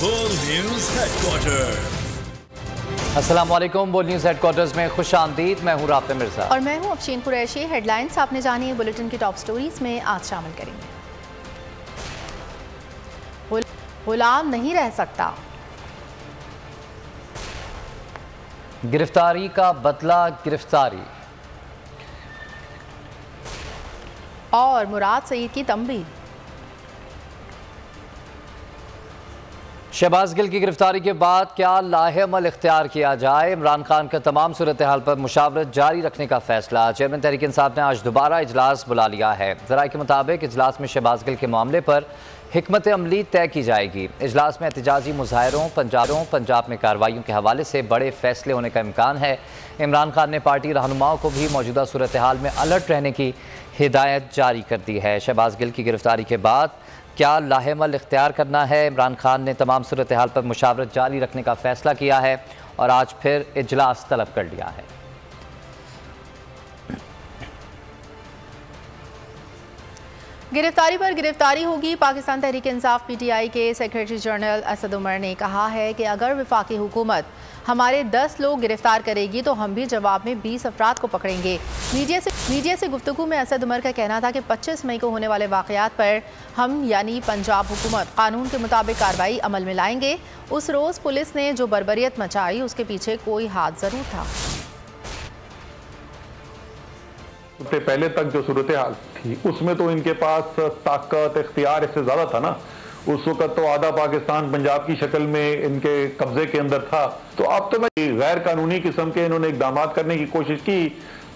बोल news headquarter. अस्सलामुअलैकुम। बोल न्यूज हेडक्वार्टर्स में खुशामदीद। मैं हूँ राफ़े मिर्जा और मैं हूँ अफशीन कुरैशी। हेडलाइंस आपने जानी है, बुलेटिन की टॉप स्टोरीज में आज शामिल करेंगे। गुलाम नहीं रह सकता, गिरफ्तारी का बदला गिरफ्तारी, और मुराद सईद की तंबीह। शहबाज गिल की गिरफ्तारी के बाद क्या लाहेअमल इख्तियार किया जाए, इमरान खान का तमाम सूरत हाल पर मुशावरत जारी रखने का फैसला। चेयरमैन तहरीक इंसाफ ने आज दोबारा इजलास बुला लिया है। ज़राए के मुताबिक इजलास में शहबाज गिल के मामले पर हिकमत अमली तय की जाएगी। इजलास में एहतजाजी मुजाहरों, पंजाब में कार्रवाइयों के हवाले से बड़े फैसले होने का इम्कान है। इमरान खान ने पार्टी रहनुमाओं को भी मौजूदा सूरत हाल में अलर्ट रहने की हिदायत जारी कर दी है। शहबाज गिल की गिरफ्तारी के बाद क्या लाहेअमल इख्तियार करना है, इमरान खान ने तमाम सूरत हाल पर मुशावरत जारी रखने का फैसला किया है और आज फिर इजलास तलब कर लिया है। गिरफ्तारी पर गिरफ्तारी होगी। पाकिस्तान तहरीक इंसाफ PTI के सेक्रेटरी जनरल असद उमर ने कहा है कि अगर वफाकी हुकूमत हमारे 10 लोग गिरफ्तार करेगी तो हम भी जवाब में 20 अफराद को पकड़ेंगे। मीडिया से गुफ्तगू में असद उमर का कहना था कि 25 मई को होने वाले वाक़यात पर हम यानी पंजाब हुकूमत कानून के मुताबिक कार्रवाई अमल में लाएंगे। उस रोज़ पुलिस ने जो बर्बरियत मचाई उसके पीछे कोई हाथ ज़रूर था। पहले तक जो सूरत हाल थी उसमें तो इनके पास ताकत इख्तियार इससे ज्यादा था ना। उस वक्त तो आधा पाकिस्तान पंजाब की शक्ल में इनके कब्जे के अंदर था। तो अब तो गैर कानूनी किस्म के इन्होंने इकदाम करने की कोशिश की,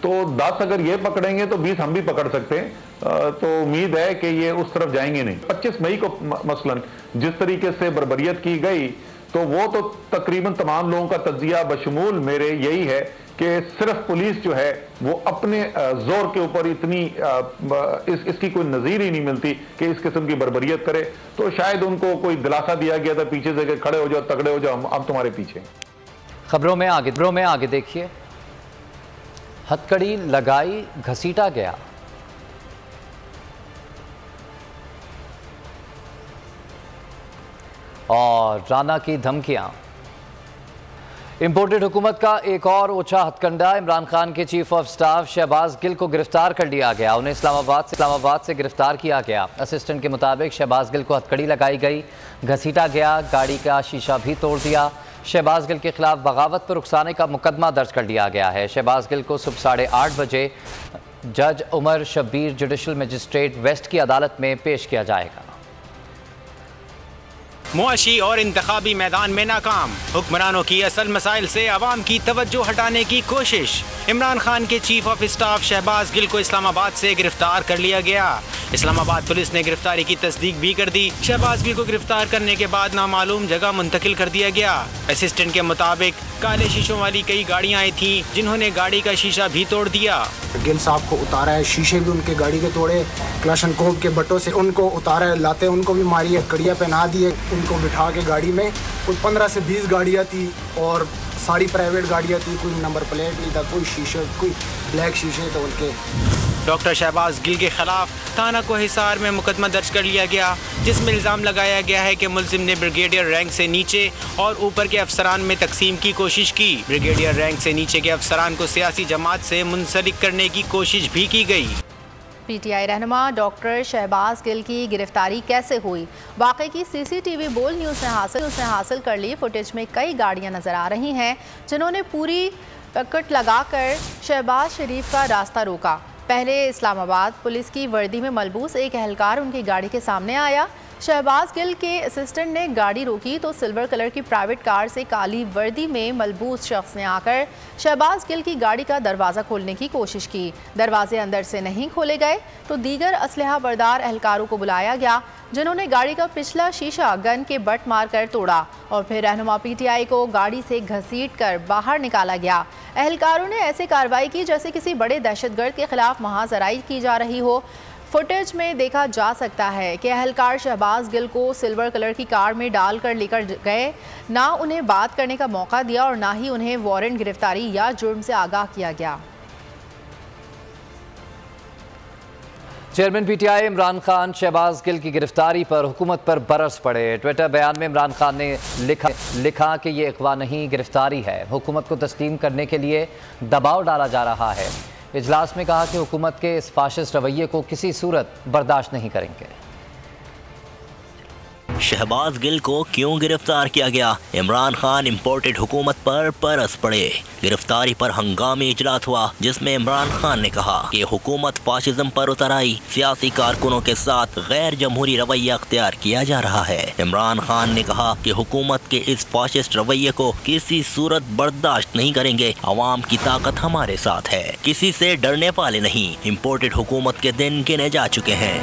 तो 10 अगर ये पकड़ेंगे तो 20 हम भी पकड़ सकते हैं। तो उम्मीद है कि ये उस तरफ जाएंगे नहीं। 25 मई को मसलन जिस तरीके से बर्बरियत की गई तो वो तो तकरीबन तमाम लोगों का तज्जिया बशमूल मेरे यही है कि सिर्फ पुलिस जो है वो अपने जोर के ऊपर इतनी इसकी कोई नज़ीर ही नहीं मिलती कि इस किस्म की बर्बरियत करे। तो शायद उनको कोई दिलासा दिया गया था पीछे से कि खड़े हो जाओ, तगड़े हो जाओ, हम तुम्हारे पीछे। खबरों में आगे देखिए। हथकड़ी लगाई, घसीटा गया। और राना की धमकियां। इंपोर्टेड हुकूमत का एक और ओछा हथकंडा, इमरान खान के chief of staff Shahbaz Gill को गिरफ्तार कर लिया गया। उन्हें इस्लामाबाद से गिरफ्तार किया गया। असिस्टेंट के मुताबिक शहबाज गिल को हथकड़ी लगाई गई, घसीटा गया, गाड़ी का शीशा भी तोड़ दिया। शहबाज गिल के खिलाफ बगावत पर उकसाने का मुकदमा दर्ज कर लिया गया है। शहबाज गिल को सुबह 8:30 बजे जज Umar Shabbir judicial magistrate west की अदालत में पेश किया जाएगा। मुआशी और इंतखाबी मैदान में नाकाम, हुक्मरानों की असल मसाइल से अवाम की तवज्जो हटाने की कोशिश। इमरान खान के chief of staff Shahbaz Gill को इस्लामाबाद से गिरफ्तार कर लिया गया। इस्लामाबाद पुलिस ने गिरफ्तारी की तस्दीक भी कर दी। शहबाज गिल को गिरफ्तार करने के बाद नामालूम जगह मुंतकिल कर दिया गया। असिस्टेंट के मुताबिक काले शीशों वाली कई गाड़ियां आई थी जिन्होंने गाड़ी का शीशा भी तोड़ दिया। गिल साहब को उतारा है, शीशे भी उनके गाड़ी के तोड़े, क्लाशनकोव के बट्टों से उनको उतारा है, लाते उनको भी मारी है, कड़िया पहना दी है, उनको बिठा के गाड़ी में। कोई 15 से 20 गाड़ियाँ थी और सारी प्राइवेट गाड़ियाँ थी। कोई नंबर प्लेट नहीं था, कोई शीशे, कोई ब्लैक शीशे थे उनके। डॉक्टर शहबाज गिल के खिलाफ थाना को हिसार में मुकदमा दर्ज कर लिया गया, जिसमें इल्ज़ाम लगाया गया है कि मुलजिम ने ब्रिगेडियर रैंक से नीचे और ऊपर के अफसरान में तकसीम की कोशिश की। ब्रिगेडियर रैंक से नीचे के अफसरान को सियासी जमात से मुंसलिक करने की कोशिश भी की गई। PTI रहनुमा डॉक्टर शहबाज गिल की गिरफ्तारी कैसे हुई? वाक़े की CCTV बोल न्यूज़ ने हासिल कर ली। फुटेज में कई गाड़ियां नजर आ रही हैं जिन्होंने पूरी पकड़ लगाकर शहबाज शरीफ का रास्ता रोका। पहले इस्लामाबाद पुलिस की वर्दी में मलबूस एक एहलकार उनकी गाड़ी के सामने आया। शहबाज गिल के असिस्टेंट ने गाड़ी रोकी तो सिल्वर कलर की प्राइवेट कार से काली वर्दी में मलबूस शख्स ने आकर शहबाज गिल की गाड़ी का दरवाज़ा खोलने की कोशिश की। दरवाजे अंदर से नहीं खोले गए तो दीगर असलहा बरदार एहलकारों को बुलाया गया, जिन्होंने गाड़ी का पिछला शीशा गन के बट मारकर तोड़ा और फिर रहनुमा PTI को गाड़ी से घसीट कर बाहर निकाला गया। एहलकारों ने ऐसे कार्रवाई की जैसे किसी बड़े दहशतगर्द के खिलाफ महाजराई की जा रही हो। फुटेज में देखा जा सकता है कि एहलकार शहबाज गिल को सिल्वर कलर की कार में डालकर लेकर गए, ना उन्हें बात करने का मौका दिया और ना ही उन्हें वारंट गिरफ्तारी या जुर्म से आगाह किया गया। चेयरमैन पीटीआई इमरान खान शहबाज गिल की गिरफ्तारी पर हुकूमत पर बरस पड़े। ट्विटर बयान में इमरान खान ने लिखा कि ये अगवा नहीं, गिरफ्तारी है। हुकूमत को तस्लीम करने के लिए दबाव डाला जा रहा है। इजलास में कहा कि हुकूमत के इस फाशिस्ट रवैये को किसी सूरत बर्दाश्त नहीं करेंगे। शहबाज गिल को क्यों गिरफ्तार किया गया? इमरान खान इम्पोर्टेड हुकूमत पर बरस पड़े। गिरफ्तारी पर हंगामी इजलास हुआ जिसमें इमरान खान ने कहा कि हुकूमत फाशिज्म पर उतर आई, सियासी कारकुनों के साथ गैर जमहूरी रवैया अख्तियार किया जा रहा है। इमरान खान ने कहा कि हुकूमत के इस फाशिस्ट रवैये को किसी सूरत बर्दाश्त नहीं करेंगे। अवाम की ताकत हमारे साथ है, किसी से डरने वाले नहीं। इम्पोर्टेड हुकूमत के दिन गिने जा चुके हैं।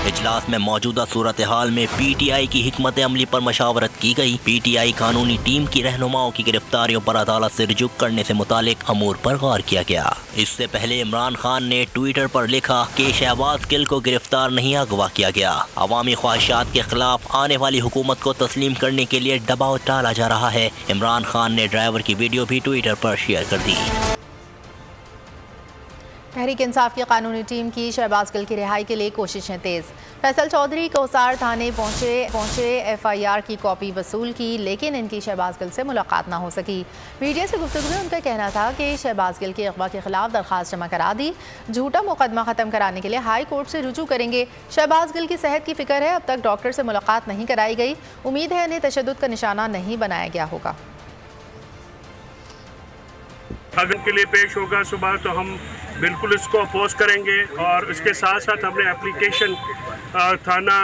इजलास में मौजूदा सूरत हाल में पीटीआई की हिकमत अमली पर मशावरत की गई। पीटीआई कानूनी टीम की रहनुमाओं की गिरफ्तारियों पर अदालत से रुजू करने से मुतालिक अमूर पर गौर किया गया। इससे पहले इमरान खान ने ट्विटर पर लिखा कि शहबाज गिल को गिरफ्तार नहीं, अगवा किया गया। अवामी ख्वाहिशात के खिलाफ आने वाली हुकूमत को तस्लीम करने के लिए दबाव डाला जा रहा है। इमरान खान ने ड्राइवर की वीडियो भी ट्विटर पर शेयर कर दी। तहरीक इंसाफ की कानूनी टीम की शहबाज गिल की रिहाई के लिए कोशिशें तेज। फैसल चौधरी कोसार थाने पहुंचे एफआईआर की कॉपी वसूल की, लेकिन इनकी शहबाज गिल से मुलाकात ना हो सकी। मीडिया से गुफ्तगू में उनका कहना था कि शहबाज गिल के अगवा के खिलाफ दरखास्त जमा करा दी, झूठा मुकदमा खत्म कराने के लिए हाई कोर्ट से रुजू करेंगे। शहबाज गिल की सेहत की फिक्र है, अब तक डॉक्टर से मुलाकात नहीं कराई गई। उम्मीद है इन्हें तशद्दुद का निशाना नहीं बनाया गया होगा। अगर के लिए पेश होगा सुबह तो हम बिल्कुल इसको अपोज करेंगे, और इसके साथ साथ हमने एप्लीकेशन थाना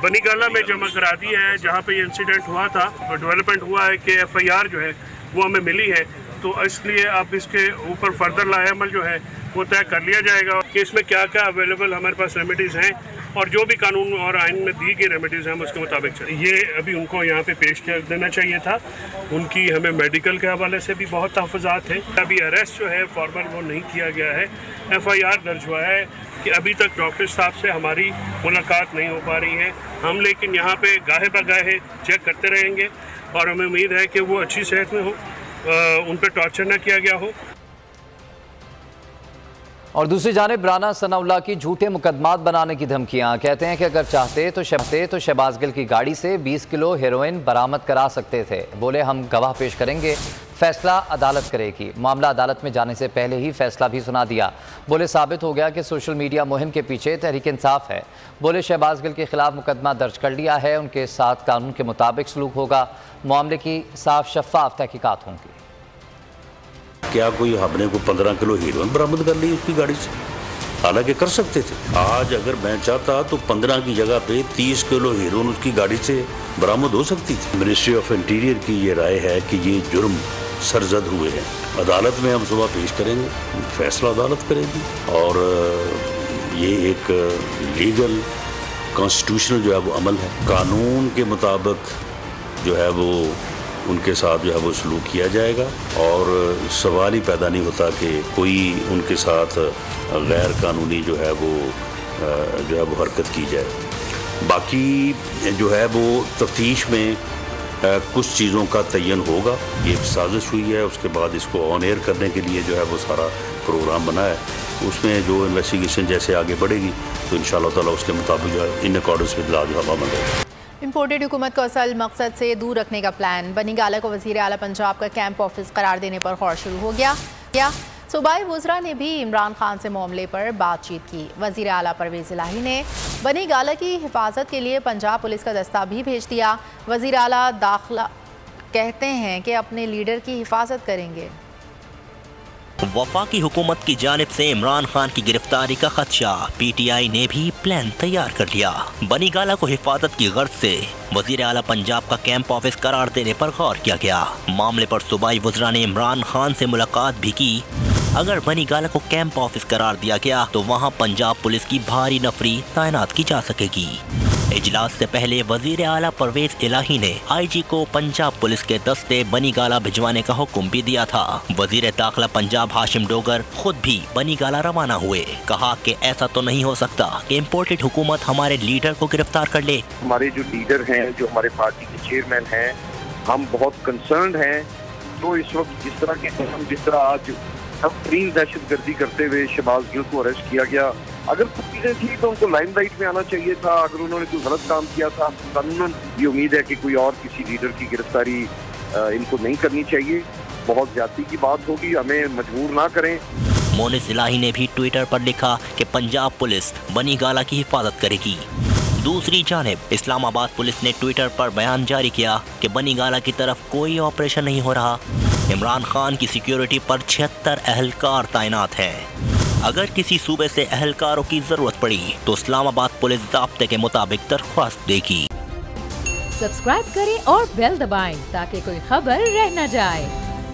बनीगाला में जमा करा दी है जहाँ पे ये इंसिडेंट हुआ था और डेवलपमेंट हुआ है कि एफआईआर जो है वो हमें मिली है। तो इसलिए अब इसके ऊपर फर्दर लाएमल जो है वो तय कर लिया जाएगा कि इसमें क्या क्या अवेलेबल हमारे पास रेमेडीज़ हैं, और जो भी कानून और आइन में दी गई रेमेडीज़ हैं हम उसके मुताबिक चलें। ये अभी उनको यहाँ पे पेश कर देना चाहिए था। उनकी हमें मेडिकल के हवाले से भी बहुत तहफ़्फ़ुज़ात हैं। अभी अरेस्ट जो है फॉर्मल वो नहीं किया गया है। एफआईआर दर्ज हुआ है कि अभी तक डॉक्टर साहब से हमारी मुलाकात नहीं हो पा रही है। हम लेकिन यहाँ पे गाहे बगाहे चेक करते रहेंगे और हमें उम्मीद है कि वो अच्छी सेहत में हो, उन पर टॉर्चर न किया गया हो। और दूसरी जानिब राना सनाउल्लाह की झूठे मुकदमात बनाने की धमकियां। कहते हैं कि अगर चाहते तो शहबाज गिल की गाड़ी से 20 किलो हेरोइन बरामद करा सकते थे। बोले हम गवाह पेश करेंगे, फैसला अदालत करेगी। मामला अदालत में जाने से पहले ही फैसला भी सुना दिया। बोले साबित हो गया कि सोशल मीडिया मुहिम के पीछे तहरीक इंसाफ है। बोले शहबाज गिल के खिलाफ मुकदमा दर्ज कर लिया है, उनके साथ कानून के मुताबिक सलूक होगा। मामले की साफ शफाफ तहकीकात होंगी। क्या कोई हमने को 15 किलो हीरोइन बरामद कर ली उसकी गाड़ी से? हालांकि कर सकते थे। आज अगर मैं चाहता तो 15 की जगह पे 30 किलो हीरोइन उसकी गाड़ी से बरामद हो सकती थी। मिनिस्ट्री ऑफ इंटीरियर की ये राय है कि ये जुर्म सरजद हुए हैं। अदालत में हम सुबह पेश करेंगे, फैसला अदालत करेगी, और ये एक लीगल कॉन्स्टिट्यूशनल जो है वो अमल है। कानून के मुताबिक जो है वो उनके साथ जो है वो सलूक किया जाएगा, और सवाल ही पैदा नहीं होता कि कोई उनके साथ गैर कानूनी जो है वो हरकत की जाए। बाकी जो है वो तफ्तीश में कुछ चीज़ों का तयन होगा। ये साजिश हुई है, उसके बाद इसको ऑन एयर करने के लिए जो है वो सारा प्रोग्राम बना है। उसमें जो इन्वेस्टिगेशन जैसे आगे बढ़ेगी तो इंशाअल्लाह ताला उसके मुताबिक जो है इन अकॉर्डेंस विद लॉ जो अमल होगा। इम्पोर्टेड हुकूमत को असल मकसद से दूर रखने का प्लान। बनीगाला को वज़ीर आला पंजाब का कैंप ऑफिस करार देने पर गौर शुरू हो गया। सूबाई वज़रा ने भी इमरान खान से मामले पर बातचीत की। वज़ीर आला परवेज़ इलाही ने बनीगाला की हिफाजत के लिए पंजाब पुलिस का दस्ता भी भेज दिया। वज़ीर आला दाखिला कहते हैं कि अपने लीडर की हिफाजत करेंगे। वफाकी हुकूमत की जानिब से इमरान खान की गिरफ्तारी का खदशा। पीटीआई ने भी प्लान तैयार कर लिया। बनीगाला को हिफाजत की गर्ज से वजीर आला पंजाब का कैंप ऑफिस करार देने पर गौर किया गया। मामले पर सूबाई वज़रा ने इमरान खान से मुलाकात भी की। अगर बनीगाला को कैंप ऑफिस करार दिया गया तो वहाँ पंजाब पुलिस की भारी नफरी तैनात की जा सकेगी। इजलास से पहले वजीर आला परवेज इलाही ने IG को पंजाब पुलिस के दस्ते बनीगाला भिजवाने का हुक्म भी दिया था। वजीर दाखिला पंजाब हाशिम डोगर खुद भी बनीगाला रवाना हुए। कहा कि ऐसा तो नहीं हो सकता कि इम्पोर्टेड हुकूमत हमारे लीडर को गिरफ्तार कर ले। हमारे जो लीडर हैं, जो हमारे पार्टी के चेयरमैन हैं, हम बहुत कंसर्न हैं। तो इस वक्त जिस तरह आज तरीन दहशत गर्दी करते हुए शहबाज गिल को अरेस्ट किया गया, अगर कुछ चीजें थी तो उनको लाइमलाइट में आना चाहिए था। अगर उन्होंने कोई गलत काम किया था, कानूनन ये उम्मीद है कि कोई और किसी लीडर की गिरफ्तारी इनको नहीं करनी चाहिए। बहुत ज्यादती की बात होगी, हमें मजबूर ना करें। मोनिस इलाही ने भी ट्विटर पर लिखा कि पंजाब पुलिस बनी गाला की हिफाजत करेगी। दूसरी जानिब इस्लामाबाद पुलिस ने ट्विटर पर बयान जारी किया कि बनी गाला की तरफ कोई ऑपरेशन नहीं हो रहा। इमरान खान की सिक्योरिटी पर 76 अहलकार तैनात हैं। अगर किसी सूबे से अहलकारों की जरूरत पड़ी तो इस्लामाबाद पुलिस ज़ाब्ते के मुताबिक दरख्वास्त देगी। सब्सक्राइब करें और बेल दबाएं ताकि कोई खबर रह न जाए।